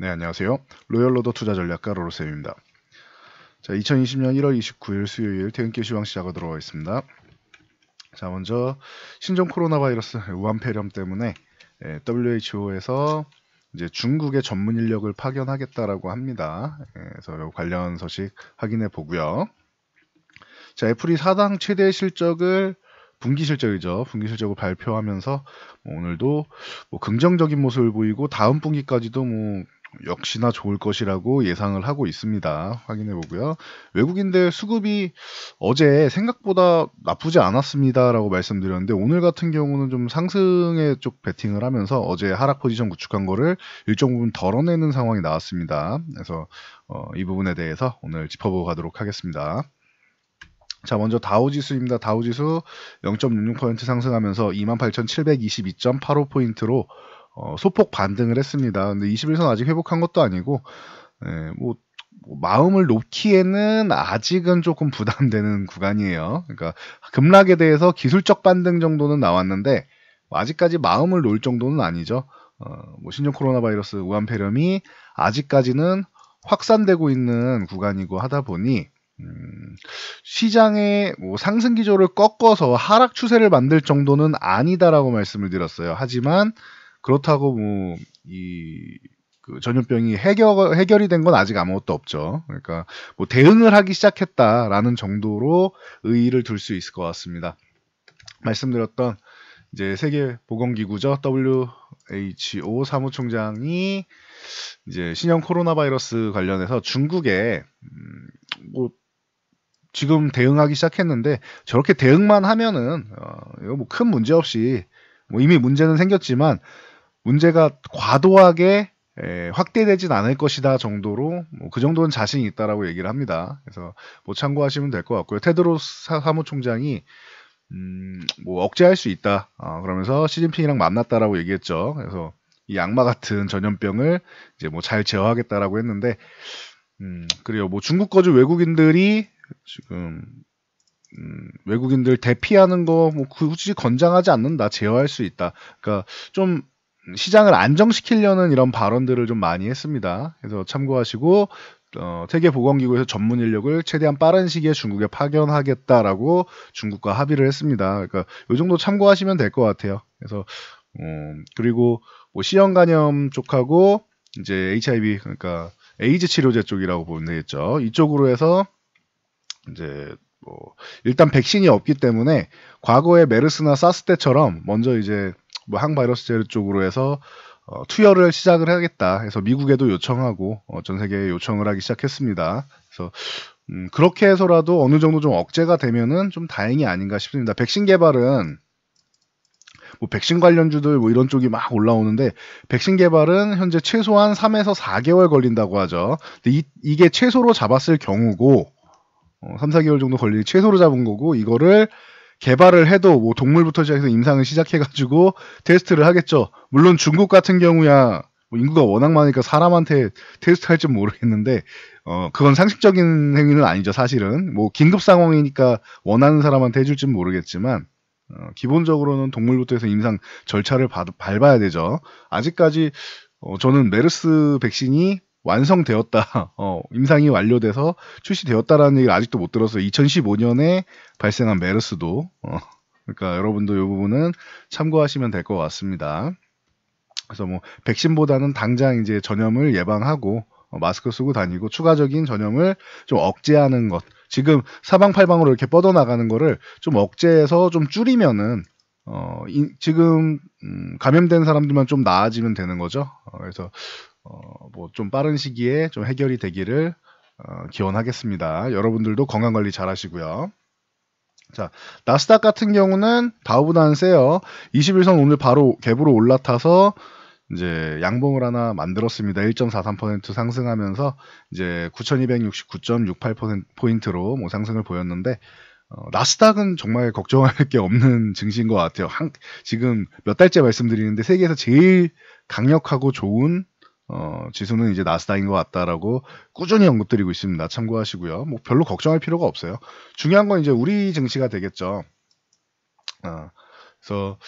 네, 안녕하세요. 로열로더 투자전략가 로로쌤입니다. 자, 2020년 1월 29일 수요일 퇴근길 시황 시작하도록 하겠습니다. 자, 먼저 신종 코로나 바이러스 우한 폐렴 때문에 WHO에서 이제 중국의 전문 인력을 파견하겠다라고 합니다. 그래서 관련 소식 확인해 보고요. 자, 애플이 사상 최대 실적을 분기 실적이죠. 분기 실적을 발표하면서 오늘도 긍정적인 모습을 보이고 다음 분기까지도 역시나 좋을 것이라고 예상을 하고 있습니다. 확인해 보고요. 외국인들 수급이 어제 생각보다 나쁘지 않았습니다라고 말씀드렸는데 오늘 같은 경우는 좀 상승의 쪽 베팅을 하면서 어제 하락 포지션 구축한 거를 일정 부분 덜어내는 상황이 나왔습니다. 그래서 이 부분에 대해서 오늘 짚어보고 가도록 하겠습니다. 자, 먼저 다우지수입니다. 다우지수 0.66% 상승하면서 28,722.85포인트로 소폭 반등을 했습니다. 근데 21선 아직 회복한 것도 아니고 마음을 놓기에는 아직은 조금 부담되는 구간이에요. 그러니까 급락에 대해서 기술적 반등 정도는 나왔는데 아직까지 마음을 놓을 정도는 아니죠. 신종 코로나 바이러스 우한 폐렴이 아직까지는 확산되고 있는 구간이고 하다 보니 시장의 상승 기조를 꺾어서 하락 추세를 만들 정도는 아니다라고 말씀을 드렸어요. 하지만 그렇다고 전염병이 해결이 된 건 아직 아무것도 없죠. 그러니까 대응을 하기 시작했다라는 정도로 의의를 둘 수 있을 것 같습니다. 말씀드렸던 이제 세계보건기구죠. WHO 사무총장이 이제 신형 코로나 바이러스 관련해서 중국에 지금 대응하기 시작했는데 저렇게 대응만 하면은 이거 큰 문제 없이 이미 문제는 생겼지만 문제가 과도하게 확대되진 않을 것이다 정도로 그 정도는 자신이 있다라고 얘기를 합니다. 그래서 참고하시면 될 것 같고요. 테드로스 사무총장이 억제할 수 있다. 그러면서 시진핑이랑 만났다라고 얘기했죠. 그래서 이 악마 같은 전염병을 이제 잘 제어하겠다라고 했는데 그래요. 중국 거주 외국인들이 지금 외국인들 대피하는 거 굳이 권장하지 않는다. 제어할 수 있다. 그러니까 좀 시장을 안정시키려는 이런 발언들을 좀 많이 했습니다. 그래서 참고하시고 세계보건기구에서 전문 인력을 최대한 빠른 시기에 중국에 파견하겠다라고 중국과 합의를 했습니다. 그러니까 이 정도 참고하시면 될 것 같아요. 그래서 그리고 C형 간염 쪽하고 이제 HIV 그러니까 에이즈 치료제 쪽이라고 보면 되겠죠. 이쪽으로 해서 이제 일단 백신이 없기 때문에 과거에 메르스나 사스 때처럼 먼저 이제 항바이러스제 쪽으로 해서 투여를 시작을 하겠다 해서 미국에도 요청하고 전 세계에 요청을 하기 시작했습니다. 그래서 그렇게 해서라도 어느 정도 좀 억제가 되면은 좀 다행이 아닌가 싶습니다. 백신 개발은 백신 관련주들 이런 쪽이 막 올라오는데 백신 개발은 현재 최소한 3에서 4개월 걸린다고 하죠. 근데 이게 최소로 잡았을 경우고 3, 4개월 정도 걸리니 최소로 잡은 거고 이거를 개발을 해도 동물부터 시작해서 임상을 시작해가지고 테스트를 하겠죠. 물론 중국 같은 경우야 인구가 워낙 많으니까 사람한테 테스트할지 모르겠는데 그건 상식적인 행위는 아니죠. 사실은 긴급 상황이니까 원하는 사람한테 해줄지는 모르겠지만 기본적으로는 동물부터 해서 임상 절차를 밟아야 되죠. 아직까지 저는 메르스 백신이 완성되었다, 임상이 완료돼서 출시되었다라는 얘기를 아직도 못 들었어요. 2015년에 발생한 메르스도, 그러니까 여러분도 이 부분은 참고하시면 될 것 같습니다. 그래서 백신보다는 당장 이제 전염을 예방하고 마스크 쓰고 다니고 추가적인 전염을 좀 억제하는 것. 지금 사방팔방으로 이렇게 뻗어나가는 거를 좀 억제해서 좀 줄이면은 지금 감염된 사람들만 좀 나아지면 되는 거죠. 그래서 좀 빠른 시기에 좀 해결이 되기를 기원하겠습니다. 여러분들도 건강 관리 잘 하시고요. 자, 나스닥 같은 경우는 다우보다는 세요. 21선 오늘 바로 갭으로 올라타서 이제 양봉을 하나 만들었습니다. 1.43% 상승하면서 이제 9,269.68포인트로 상승을 보였는데 나스닥은 정말 걱정할 게 없는 증시인 것 같아요. 지금 몇 달째 말씀드리는데 세계에서 제일 강력하고 좋은 지수는 이제 나스닥인 것 같다라고 꾸준히 언급드리고 있습니다. 참고하시고요. 별로 걱정할 필요가 없어요. 중요한 건 이제 우리 증시가 되겠죠. 그래서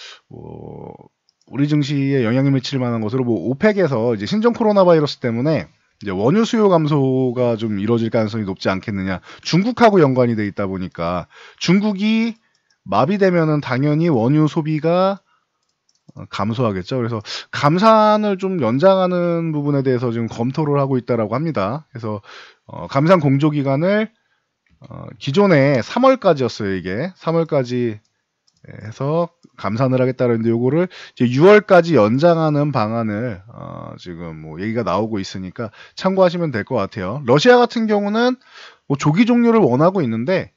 우리 증시에 영향을 미칠 만한 것으로 뭐 오펙에서 이제 신종 코로나 바이러스 때문에 이제 원유 수요 감소가 좀 이루어질 가능성이 높지 않겠느냐. 중국하고 연관이 돼 있다 보니까 중국이 마비되면은 당연히 원유 소비가 감소하겠죠. 그래서 감산을 좀 연장하는 부분에 대해서 지금 검토를 하고 있다라고 합니다. 그래서 감산 공조 기간을 기존에 3월까지였어요. 이게 3월까지 해서 감산을 하겠다는데 요거를 이제 6월까지 연장하는 방안을 지금 뭐 얘기가 나오고 있으니까 참고하시면 될 것 같아요. 러시아 같은 경우는 뭐 조기 종료를 원하고 있는데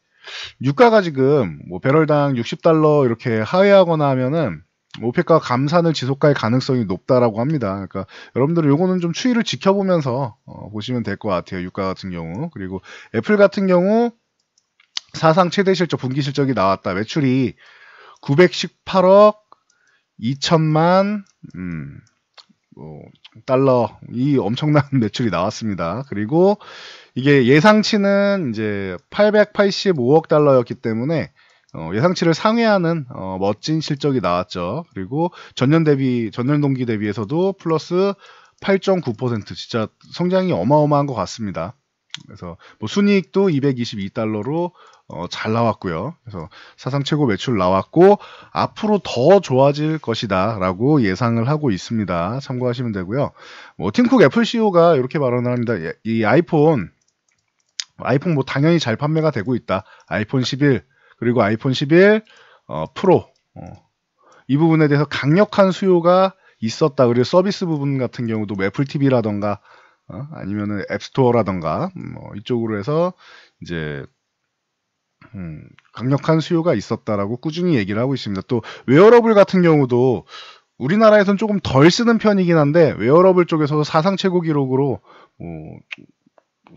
유가가 지금 뭐 배럴당 60달러 이렇게 하회하거나 하면은 오펙과 감산을 지속할 가능성이 높다라고 합니다. 그러니까 여러분들 요거는 좀 추이를 지켜보면서 보시면 될 것 같아요. 유가 같은 경우. 그리고 애플 같은 경우 사상 최대 실적 분기 실적이 나왔다. 매출이 918억 2천만 달러, 이 엄청난 매출이 나왔습니다. 그리고 이게 예상치는 이제 885억 달러였기 때문에 예상치를 상회하는 멋진 실적이 나왔죠. 그리고 전년 동기 대비해서도 플러스 8.9%, 진짜 성장이 어마어마한 것 같습니다. 그래서 뭐 순이익도 222달러로 잘 나왔고요. 그래서 사상 최고 매출 나왔고 앞으로 더 좋아질 것이다 라고 예상을 하고 있습니다. 참고하시면 되고요. 뭐 팀쿡 애플 CEO가 이렇게 발언을 합니다. 이 아이폰 뭐 당연히 잘 판매가 되고 있다. 아이폰 11 그리고 아이폰 11 프로 이 부분에 대해서 강력한 수요가 있었다. 그리고 서비스 부분 같은 경우도 뭐 애플 TV라던가 아니면은 앱스토어라던가 이쪽으로 해서 이제 강력한 수요가 있었다라고 꾸준히 얘기를 하고 있습니다. 또 웨어러블 같은 경우도 우리나라에선 조금 덜 쓰는 편이긴 한데 웨어러블 쪽에서도 사상 최고 기록으로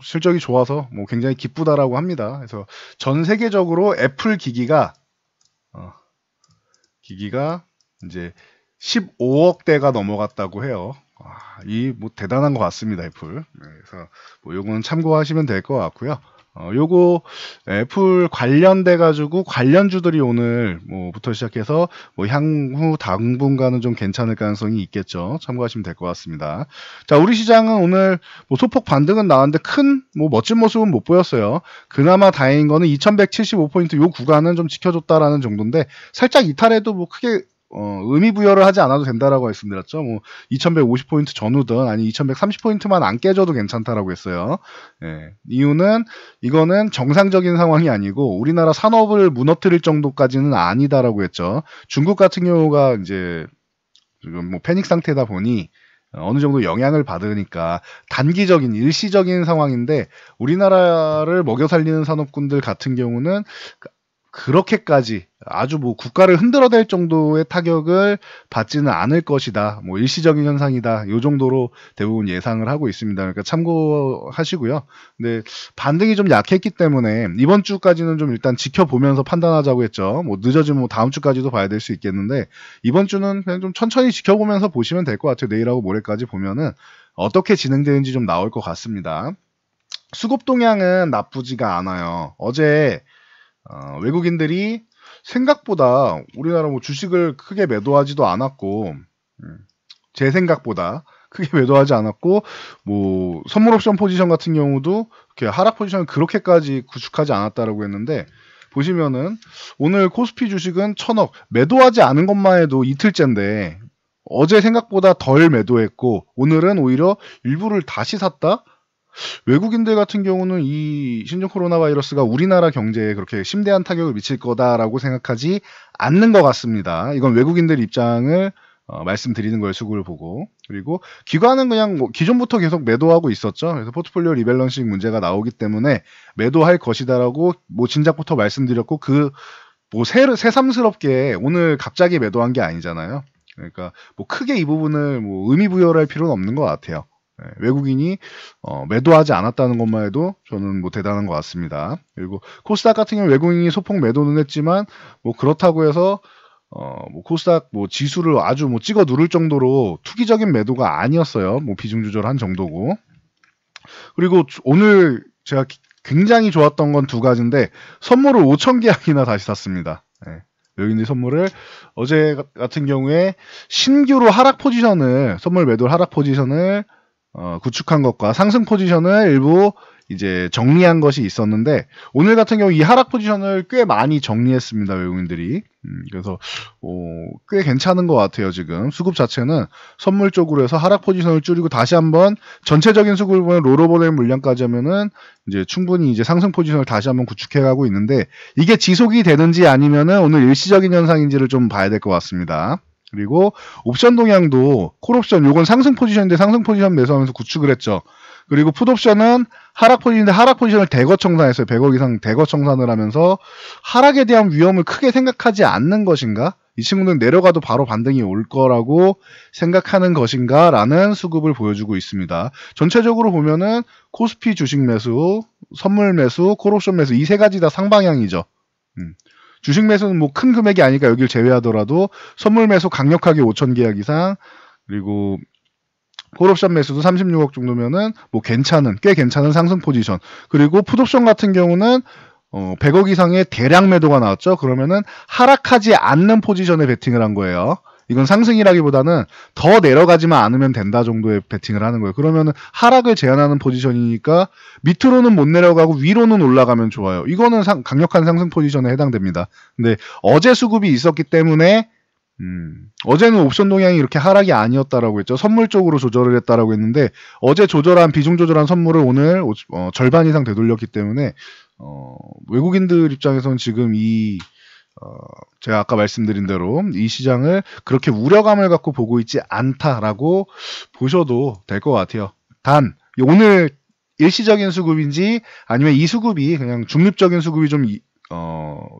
실적이 좋아서 뭐 굉장히 기쁘다라고 합니다. 그래서 전 세계적으로 애플 기기가 이제 15억 대가 넘어갔다고 해요. 이 뭐 대단한 것 같습니다, 애플. 네, 그래서 뭐 요거는 참고하시면 될 것 같고요. 요거 애플 관련돼 가지고 관련주들이 오늘 뭐부터 시작해서 뭐 향후 당분간은 좀 괜찮을 가능성이 있겠죠. 참고하시면 될 것 같습니다. 자, 우리 시장은 오늘 뭐 소폭 반등은 나왔는데 큰 뭐 멋진 모습은 못 보였어요. 그나마 다행인 거는 2175포인트 요 구간은 좀 지켜줬다라는 정도인데 살짝 이탈해도 뭐 크게 의미 부여를 하지 않아도 된다라고 말씀드렸죠. 뭐 2150포인트 전후든 아니 2130포인트만 안 깨져도 괜찮다라고 했어요. 예, 이유는 이거는 정상적인 상황이 아니고 우리나라 산업을 무너뜨릴 정도까지는 아니다라고 했죠. 중국 같은 경우가 이제 지금 뭐 패닉 상태다 보니 어느 정도 영향을 받으니까 단기적인 일시적인 상황인데 우리나라를 먹여 살리는 산업군들 같은 경우는 그렇게까지 아주 뭐 국가를 흔들어댈 정도의 타격을 받지는 않을 것이다. 뭐 일시적인 현상이다. 요 정도로 대부분 예상을 하고 있습니다. 그러니까 참고하시고요. 근데 반등이 좀 약했기 때문에 이번 주까지는 좀 일단 지켜보면서 판단하자고 했죠. 뭐 늦어지면 뭐 다음 주까지도 봐야 될 수 있겠는데 이번 주는 그냥 좀 천천히 지켜보면서 보시면 될 것 같아요. 내일하고 모레까지 보면은 어떻게 진행되는지 좀 나올 것 같습니다. 수급 동향은 나쁘지가 않아요. 어제 외국인들이 생각보다 우리나라 뭐 주식을 크게 매도하지도 않았고, 제 생각보다 크게 매도하지 않았고, 뭐 선물 옵션 포지션 같은 경우도 이렇게 하락 포지션을 그렇게까지 구축하지 않았다라고 했는데 보시면은 오늘 코스피 주식은 1000억 매도하지 않은 것만 해도 이틀째인데 어제 생각보다 덜 매도했고 오늘은 오히려 일부를 다시 샀다. 외국인들 같은 경우는 이 신종 코로나 바이러스가 우리나라 경제에 그렇게 심대한 타격을 미칠 거다라고 생각하지 않는 것 같습니다. 이건 외국인들 입장을 말씀드리는 거예요. 수급을 보고. 그리고 기관은 그냥 뭐 기존부터 계속 매도하고 있었죠. 그래서 포트폴리오 리밸런싱 문제가 나오기 때문에 매도할 것이다라고 뭐 진작부터 말씀드렸고 뭐 새삼스럽게 오늘 갑자기 매도한 게 아니잖아요. 그러니까 뭐 크게 이 부분을 뭐 의미 부여를 할 필요는 없는 것 같아요. 외국인이 매도하지 않았다는 것만 해도 저는 뭐 대단한 것 같습니다. 그리고 코스닥 같은 경우 외국인이 소폭 매도는 했지만 뭐 그렇다고 해서 뭐 코스닥 뭐 지수를 아주 뭐 찍어 누를 정도로 투기적인 매도가 아니었어요. 뭐 비중 조절한 정도고. 그리고 오늘 제가 굉장히 좋았던 건 두 가지인데 선물을 5,000계약이나 다시 샀습니다. 외국인들 선물을 어제 같은 경우에 신규로 하락 포지션을 선물 매도 하락 포지션을 구축한 것과 상승 포지션을 일부 이제 정리한 것이 있었는데 오늘 같은 경우 이 하락 포지션을 꽤 많이 정리했습니다. 외국인들이. 그래서 꽤 괜찮은 것 같아요. 지금 수급 자체는 선물 쪽으로 해서 하락 포지션을 줄이고 다시 한번 전체적인 수급을 보면 롤오버된 물량까지 하면은 이제 충분히 이제 상승 포지션을 다시 한번 구축해 가고 있는데 이게 지속이 되는지 아니면은 오늘 일시적인 현상인지를 좀 봐야 될 것 같습니다. 그리고 옵션 동향도 콜옵션 요건 상승 포지션인데 상승 포지션 매수하면서 구축을 했죠. 그리고 풋옵션은 하락 포지션인데 하락 포지션을 대거 청산했어요. 100억 이상 대거 청산을 하면서 하락에 대한 위험을 크게 생각하지 않는 것인가? 이 친구는 내려가도 바로 반등이 올 거라고 생각하는 것인가? 라는 수급을 보여주고 있습니다. 전체적으로 보면은 코스피 주식 매수, 선물 매수, 콜옵션 매수 이 세 가지 다 상방향이죠. 주식 매수는 뭐 큰 금액이 아니니까 여기를 제외하더라도 선물 매수 강력하게 5천 계약 이상 그리고 콜옵션 매수도 36억 정도면은 뭐 꽤 괜찮은 상승 포지션. 그리고 풋옵션 같은 경우는 100억 이상의 대량 매도가 나왔죠. 그러면은 하락하지 않는 포지션에 베팅을 한 거예요. 이건 상승이라기보다는 더 내려가지만 않으면 된다 정도의 베팅을 하는 거예요. 그러면은 하락을 제한하는 포지션이니까 밑으로는 못 내려가고 위로는 올라가면 좋아요. 이거는 강력한 상승 포지션에 해당됩니다. 근데 어제 수급이 있었기 때문에 어제는 옵션 동향이 이렇게 하락이 아니었다라고 했죠. 선물 쪽으로 조절을 했다라고 했는데 어제 비중 조절한 선물을 오늘 절반 이상 되돌렸기 때문에 외국인들 입장에서는 지금 제가 아까 말씀드린 대로 이 시장을 그렇게 우려감을 갖고 보고 있지 않다라고 보셔도 될 것 같아요. 단 오늘 일시적인 수급인지 아니면 이 수급이 그냥 중립적인 수급이 좀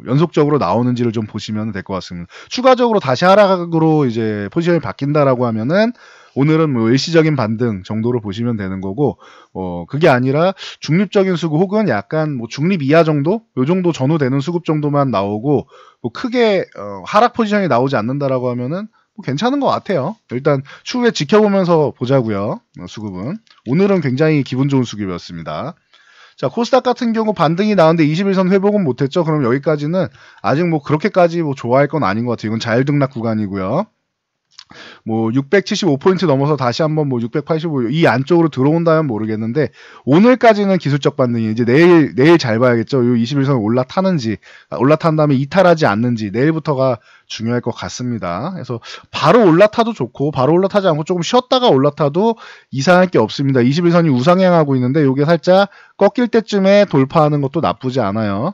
연속적으로 나오는지를 좀 보시면 될 것 같습니다. 추가적으로 다시 하락으로 이제 포지션이 바뀐다라고 하면은 오늘은 뭐 일시적인 반등 정도로 보시면 되는 거고, 그게 아니라 중립적인 수급 혹은 약간 뭐 중립 이하 정도? 요 정도 전후되는 수급 정도만 나오고, 뭐 크게, 하락 포지션이 나오지 않는다라고 하면은 뭐 괜찮은 것 같아요. 일단 추후에 지켜보면서 보자고요. 수급은. 오늘은 굉장히 기분 좋은 수급이었습니다. 자, 코스닥 같은 경우 반등이 나왔는데 21선 회복은 못했죠. 그럼 여기까지는 아직 뭐 그렇게까지 뭐 좋아할 건 아닌 것 같아요. 이건 자율등락 구간이고요. 뭐 675포인트 넘어서 다시 한번 뭐 685 이 안쪽으로 들어온다면 모르겠는데 오늘까지는 기술적 반등이 이제 내일 잘 봐야겠죠. 요 21선 올라탄 다음에 이탈하지 않는지 내일부터가 중요할 것 같습니다. 그래서 바로 올라타도 좋고 바로 올라타지 않고 조금 쉬었다가 올라타도 이상할 게 없습니다. 21선이 우상향하고 있는데 요게 살짝 꺾일 때쯤에 돌파하는 것도 나쁘지 않아요.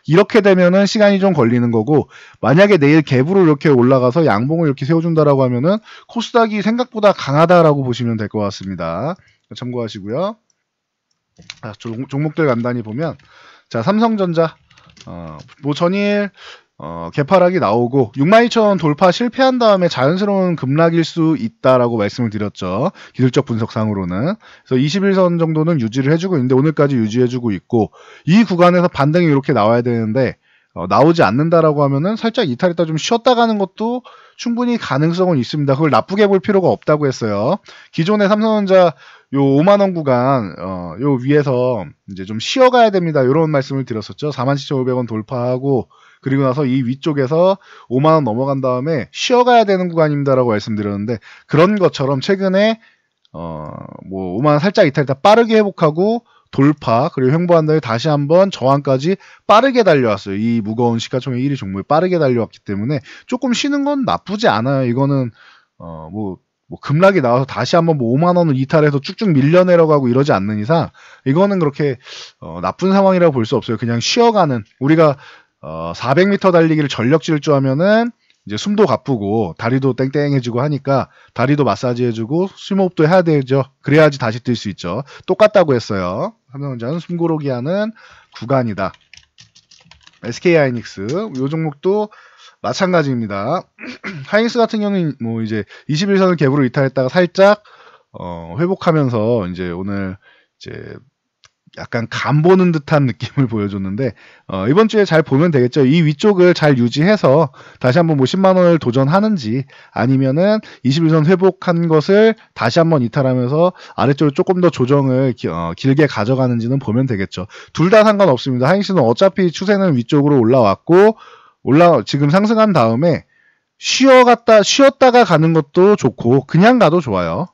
이렇게 되면은 시간이 좀 걸리는 거고 만약에 내일 갭으로 이렇게 올라가서 양봉을 이렇게 세워준다라고 하면은 코스닥이 생각보다 강하다라고 보시면 될 것 같습니다. 참고하시고요. 종목들 간단히 보면 자 삼성전자 뭐 전일 개파락이 나오고 62,000원 돌파 실패한 다음에 자연스러운 급락일 수 있다라고 말씀을 드렸죠. 기술적 분석상으로는. 그래서 21선 정도는 유지를 해주고 있는데 오늘까지 유지해주고 있고 이 구간에서 반등이 이렇게 나와야 되는데 나오지 않는다라고 하면은 살짝 이탈했다 좀 쉬었다 가는 것도 충분히 가능성은 있습니다. 그걸 나쁘게 볼 필요가 없다고 했어요. 기존의 삼성전자 요 5만원 구간 요 위에서 이제 좀 쉬어가야 됩니다. 이런 말씀을 드렸었죠. 47,500원 돌파하고 그리고 나서 이 위쪽에서 5만원 넘어간 다음에 쉬어가야 되는 구간입니다라고 말씀드렸는데 그런 것처럼 최근에 뭐 5만원 살짝 이탈했다 빠르게 회복하고 돌파 그리고 횡보한 다음에 다시 한번 저항까지 빠르게 달려왔어요. 이 무거운 시가총액 1위 종목이 빠르게 달려왔기 때문에 조금 쉬는 건 나쁘지 않아요. 이거는 뭐 급락이 나와서 다시 한번 뭐 5만 원을 이탈해서 쭉쭉 밀려 내려가고 이러지 않는 이상 이거는 그렇게 나쁜 상황이라고 볼 수 없어요. 그냥 쉬어가는 우리가 400m 달리기를 전력 질주하면은 이제 숨도 가쁘고 다리도 땡땡해지고 하니까 다리도 마사지 해주고 심호흡도 해야 되죠. 그래야지 다시 뛸 수 있죠. 똑같다고 했어요. 삼성전자는 숨고르기 하는 구간이다. SK하이닉스 이 종목도 마찬가지입니다. 하이닉스 같은 경우는 뭐 이제 21선을 갭으로 이탈했다가 살짝 회복하면서 이제 오늘 이제 약간 간 보는 듯한 느낌을 보여줬는데 이번 주에 잘 보면 되겠죠. 이 위쪽을 잘 유지해서 다시 한번 뭐 10만 원을 도전하는지 아니면은 21선 회복한 것을 다시 한번 이탈하면서 아래쪽으로 조금 더 조정을 길게 가져가는지는 보면 되겠죠. 둘 다 상관없습니다. 하이닉스는 어차피 추세는 위쪽으로 올라왔고 지금 상승한 다음에 쉬었다가 가는 것도 좋고 그냥 가도 좋아요.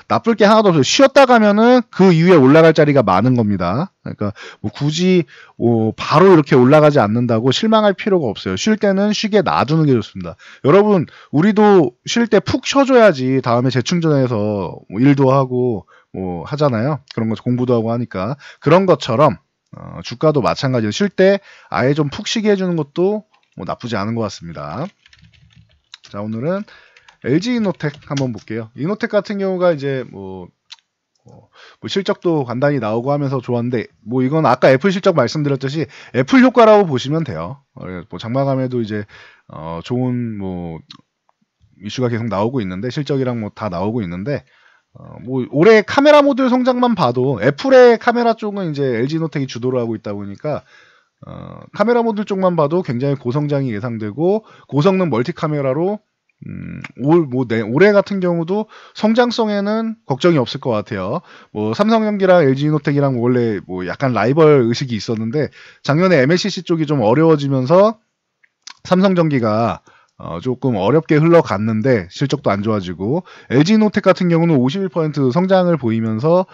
나쁠 게 하나도 없어요. 쉬었다 가면은 그 이후에 올라갈 자리가 많은 겁니다. 그러니까 뭐 굳이 바로 이렇게 올라가지 않는다고 실망할 필요가 없어요. 쉴 때는 쉬게 놔두는 게 좋습니다. 여러분, 우리도 쉴 때 푹 쉬어줘야지 다음에 재충전해서 뭐 일도 하고 뭐 하잖아요. 그런 거 공부도 하고 하니까. 그런 것처럼 주가도 마찬가지로 쉴 때 아예 좀 푹 쉬게 해주는 것도 뭐 나쁘지 않은 것 같습니다. 자, 오늘은 LG 이노텍 한번 볼게요. 이노텍 같은 경우가 이제 뭐 실적도 간단히 나오고 하면서 좋았는데, 뭐 이건 아까 애플 실적 말씀드렸듯이 애플 효과라고 보시면 돼요. 뭐 장마감에도 이제 좋은 뭐 이슈가 계속 나오고 있는데, 실적이랑 뭐 다 나오고 있는데, 뭐 올해 카메라 모듈 성장만 봐도 애플의 카메라 쪽은 이제 LG 이노텍이 주도를 하고 있다 보니까 카메라 모듈 쪽만 봐도 굉장히 고성장이 예상되고, 고성능 멀티 카메라로 올해 같은 경우도 성장성에는 걱정이 없을 것 같아요. 뭐 삼성전기랑 LG 이노텍이랑 원래 뭐 약간 라이벌 의식이 있었는데, 작년에 MLCC 쪽이 좀 어려워지면서 삼성전기가 조금 어렵게 흘러갔는데 실적도 안 좋아지고, LG 이노텍 같은 경우는 51% 성장을 보이면서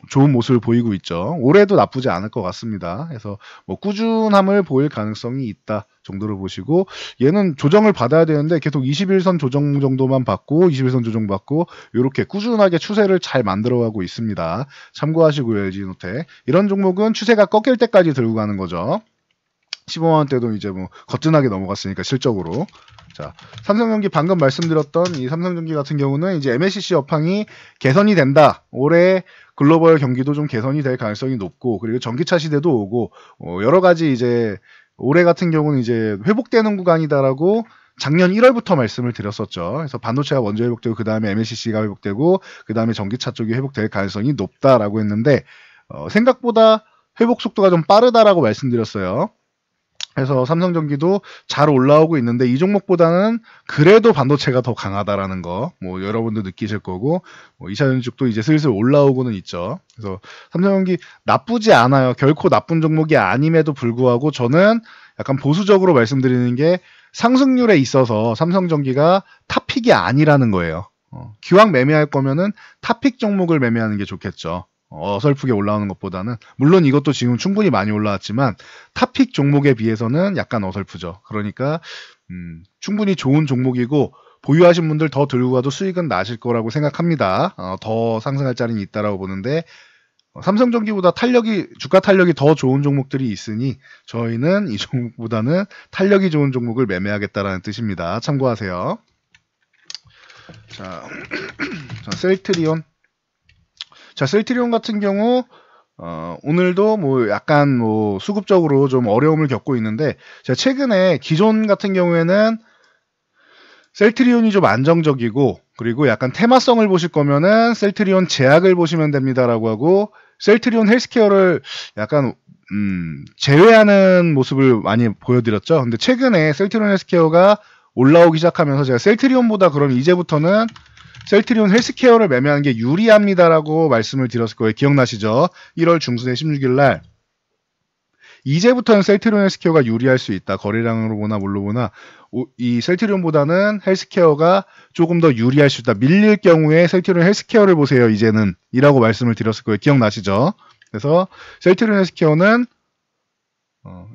좋은 모습을 보이고 있죠. 올해도 나쁘지 않을 것 같습니다. 그래서 뭐 꾸준함을 보일 가능성이 있다 정도로 보시고, 얘는 조정을 받아야 되는데 계속 21선 조정 정도만 받고 21선 조정 받고 이렇게 꾸준하게 추세를 잘 만들어가고 있습니다. 참고하시고요. LG 이노텍 이런 종목은 추세가 꺾일 때까지 들고 가는 거죠. 15만원대도 이제 뭐 거뜬하게 넘어갔으니까 실적으로. 자, 삼성전기 방금 말씀드렸던 이 삼성전기 같은 경우는 이제 MLCC 업황이 개선이 된다. 올해 글로벌 경기도 좀 개선이 될 가능성이 높고, 그리고 전기차 시대도 오고, 여러 가지 이제 올해 같은 경우는 이제 회복되는 구간이다라고 작년 1월부터 말씀을 드렸었죠. 그래서 반도체가 먼저 회복되고 그 다음에 MLCC가 회복되고 그 다음에 전기차 쪽이 회복될 가능성이 높다라고 했는데, 생각보다 회복 속도가 좀 빠르다라고 말씀드렸어요. 그래서 삼성전기도 잘 올라오고 있는데, 이 종목보다는 그래도 반도체가 더 강하다라는 거 뭐 여러분도 느끼실 거고, 뭐 2차전지 쪽도 이제 슬슬 올라오고는 있죠. 그래서 삼성전기 나쁘지 않아요. 결코 나쁜 종목이 아님에도 불구하고 저는 약간 보수적으로 말씀드리는 게, 상승률에 있어서 삼성전기가 탑픽이 아니라는 거예요. 기왕 매매할 거면은 탑픽 종목을 매매하는 게 좋겠죠. 어설프게 올라오는 것보다는. 물론 이것도 지금 충분히 많이 올라왔지만 탑픽 종목에 비해서는 약간 어설프죠. 그러니까 충분히 좋은 종목이고, 보유하신 분들 더 들고 가도 수익은 나실 거라고 생각합니다. 더 상승할 자리는 있다라고 보는데, 삼성전기보다 주가 탄력이 더 좋은 종목들이 있으니 저희는 이 종목보다는 탄력이 좋은 종목을 매매하겠다라는 뜻입니다. 참고하세요. 자, 셀트리온. 자, 셀트리온 같은 경우 오늘도 뭐 약간 뭐 수급적으로 좀 어려움을 겪고 있는데, 제가 최근에 기존 같은 경우에는 셀트리온이 좀 안정적이고, 그리고 약간 테마성을 보실 거면은 셀트리온 제약을 보시면 됩니다라고 하고, 셀트리온 헬스케어를 약간 제외하는 모습을 많이 보여드렸죠. 근데 최근에 셀트리온 헬스케어가 올라오기 시작하면서 제가 셀트리온보다 그럼 이제부터는 셀트리온 헬스케어를 매매하는 게 유리합니다라고 말씀을 드렸을 거예요. 기억나시죠? 1월 중순에 16일 날 이제부터는 셀트리온 헬스케어가 유리할 수 있다. 거래량으로 보나 뭘로 보나 이 셀트리온보다는 헬스케어가 조금 더 유리할 수 있다. 밀릴 경우에 셀트리온 헬스케어를 보세요. 이제는 이라고 말씀을 드렸을 거예요. 기억나시죠? 그래서 셀트리온 헬스케어는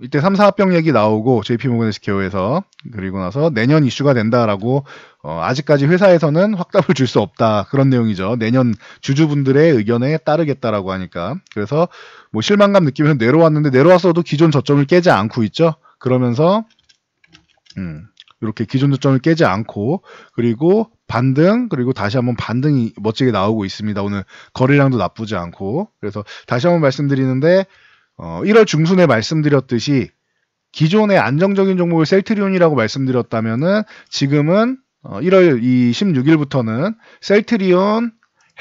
이때 3, 4합병 얘기 나오고 JP모건 헬스케어에서, 그리고 나서 내년 이슈가 된다라고 아직까지 회사에서는 확답을 줄 수 없다, 그런 내용이죠. 내년 주주분들의 의견에 따르겠다라고 하니까. 그래서 뭐 실망감 느끼면서 내려왔는데, 내려왔어도 기존 저점을 깨지 않고 있죠. 그러면서 이렇게 기존 저점을 깨지 않고, 그리고 반등, 그리고 다시 한번 반등이 멋지게 나오고 있습니다. 오늘 거래량도 나쁘지 않고. 그래서 다시 한번 말씀드리는데, 1월 중순에 말씀드렸듯이 기존의 안정적인 종목을 셀트리온이라고 말씀드렸다면은, 지금은 1월 16일부터는 셀트리온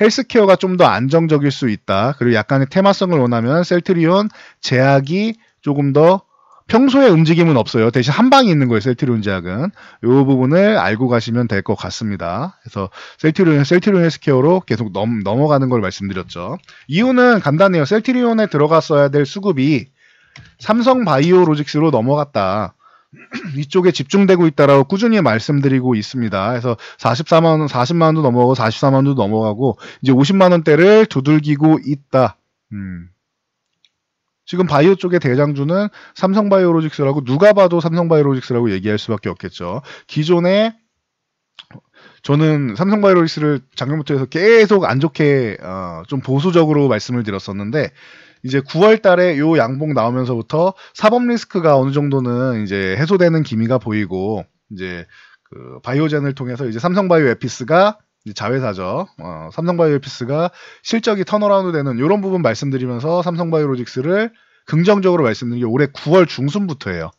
헬스케어가 좀 더 안정적일 수 있다. 그리고 약간의 테마성을 원하면 셀트리온 제약이 조금 더 평소에 움직임은 없어요. 대신 한 방이 있는 거예요. 셀트리온 제약은. 이 부분을 알고 가시면 될 것 같습니다. 그래서 셀트리온 헬스케어로 계속 넘어가는 걸 말씀드렸죠. 이유는 간단해요. 셀트리온에 들어갔어야 될 수급이 삼성바이오로직스로 넘어갔다. 이쪽에 집중되고 있다라고 꾸준히 말씀드리고 있습니다. 그래서 44만 원, 40만 원도 넘어가고 44만 원도 넘어가고 이제 50만 원대를 두들기고 있다. 지금 바이오 쪽의 대장주는 삼성바이오로직스라고 누가 봐도 삼성바이오로직스라고 얘기할 수밖에 없겠죠. 기존에 저는 삼성바이오로직스를 작년부터 해서 계속 안 좋게 좀 보수적으로 말씀을 드렸었는데 이제 9월 달에 요 양봉 나오면서부터 사법 리스크가 어느 정도는 이제 해소되는 기미가 보이고 이제 그 바이오젠을 통해서 이제 삼성바이오에피스가 자회사죠. 삼성바이오에피스가 실적이 턴어라운드 되는 이런 부분 말씀드리면서 삼성바이오로직스를 긍정적으로 말씀드린 게 올해 9월 중순부터예요.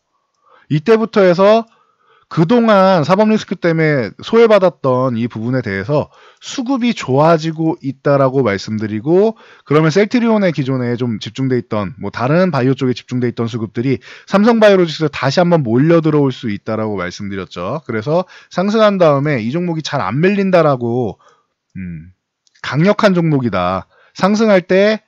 이때부터 해서 그동안 사법 리스크 때문에 소외받았던 이 부분에 대해서 수급이 좋아지고 있다라고 말씀드리고 그러면 셀트리온의 기존에 좀 집중돼 있던 뭐 다른 바이오 쪽에 집중돼 있던 수급들이 삼성바이오로직스에 다시 한번 몰려 들어올 수 있다라고 말씀드렸죠. 그래서 상승한 다음에 이 종목이 잘 안 밀린다라고 강력한 종목이다. 상승할 때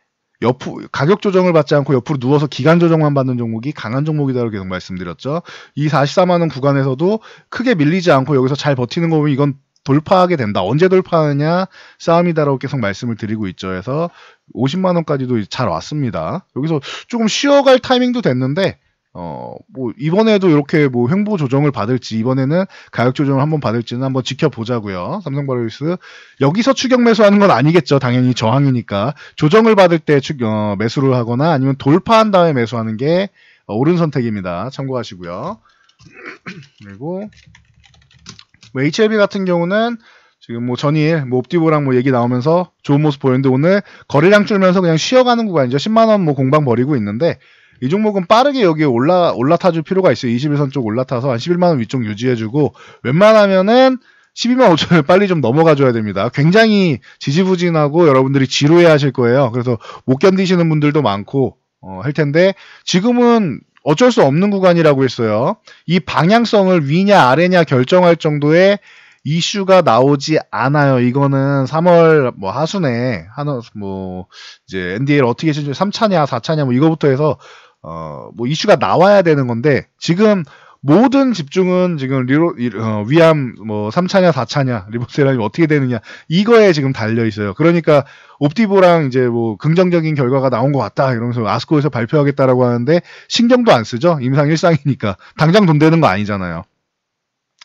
가격 조정을 받지 않고 옆으로 누워서 기간 조정만 받는 종목이 강한 종목이다라고 계속 말씀드렸죠. 이 44만 원 구간에서도 크게 밀리지 않고 여기서 잘 버티는 거 보면 이건 돌파하게 된다. 언제 돌파하느냐 싸움이다라고 계속 말씀을 드리고 있죠. 그래서 50만 원까지도 잘 왔습니다. 여기서 조금 쉬어갈 타이밍도 됐는데 뭐 이번에도 이렇게 뭐 횡보 조정을 받을지 이번에는 가격 조정을 한번 받을지는 한번 지켜보자고요. 삼성바이오로직스 여기서 추격 매수하는 건 아니겠죠. 당연히 저항이니까 조정을 받을 때 매수를 하거나 아니면 돌파한 다음에 매수하는 게 옳은 선택입니다. 참고하시고요. 그리고 뭐 HLB 같은 경우는 지금 뭐 전일 뭐 옵티보랑 뭐 얘기 나오면서 좋은 모습 보였는데 오늘 거래량 줄면서 그냥 쉬어가는 구간이죠. 10만 원 뭐 공방 벌이고 있는데 이 종목은 빠르게 여기에 올라타줄 필요가 있어요. 21선 쪽 올라타서 한 11만원 위쪽 유지해주고 웬만하면은 12만 5천을 빨리 좀 넘어가줘야 됩니다. 굉장히 지지부진하고 여러분들이 지루해 하실 거예요. 그래서 못 견디시는 분들도 많고 할 텐데 지금은 어쩔 수 없는 구간이라고 했어요. 이 방향성을 위냐 아래냐 결정할 정도의 이슈가 나오지 않아요. 이거는 3월 뭐 하순에 뭐 이제 NDL 어떻게 실제 3차냐 4차냐 뭐 이거부터 해서 뭐 이슈가 나와야 되는 건데 지금 모든 집중은 지금 위암 뭐 3차냐 4차냐 리보세라님 어떻게 되느냐 이거에 지금 달려 있어요. 그러니까 옵티보랑 이제 뭐 긍정적인 결과가 나온 것 같다 이러면서 아스코에서 발표하겠다라고 하는데 신경도 안 쓰죠. 임상 일상이니까 당장 돈 되는 거 아니잖아요.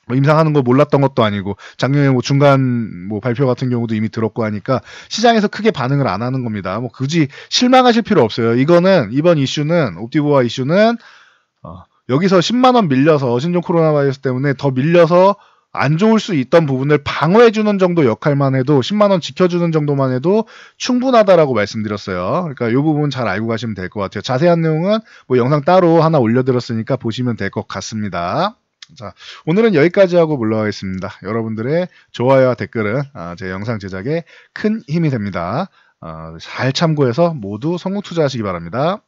뭐 임상하는 거 몰랐던 것도 아니고 작년에 뭐 중간 뭐 발표 같은 경우도 이미 들었고 하니까 시장에서 크게 반응을 안 하는 겁니다. 뭐 굳이 실망하실 필요 없어요. 이번 이슈는 옵티보아 이슈는 여기서 10만 원 밀려서 신종 코로나 바이러스 때문에 더 밀려서 안 좋을 수 있던 부분을 방어해주는 정도 역할만 해도 10만 원 지켜주는 정도만 해도 충분하다라고 말씀드렸어요. 그러니까 이 부분 잘 알고 가시면 될 것 같아요. 자세한 내용은 뭐 영상 따로 하나 올려드렸으니까 보시면 될 것 같습니다. 자, 오늘은 여기까지 하고 물러가겠습니다. 여러분들의 좋아요와 댓글은 제 영상 제작에 큰 힘이 됩니다. 잘 참고해서 모두 성공 투자하시기 바랍니다.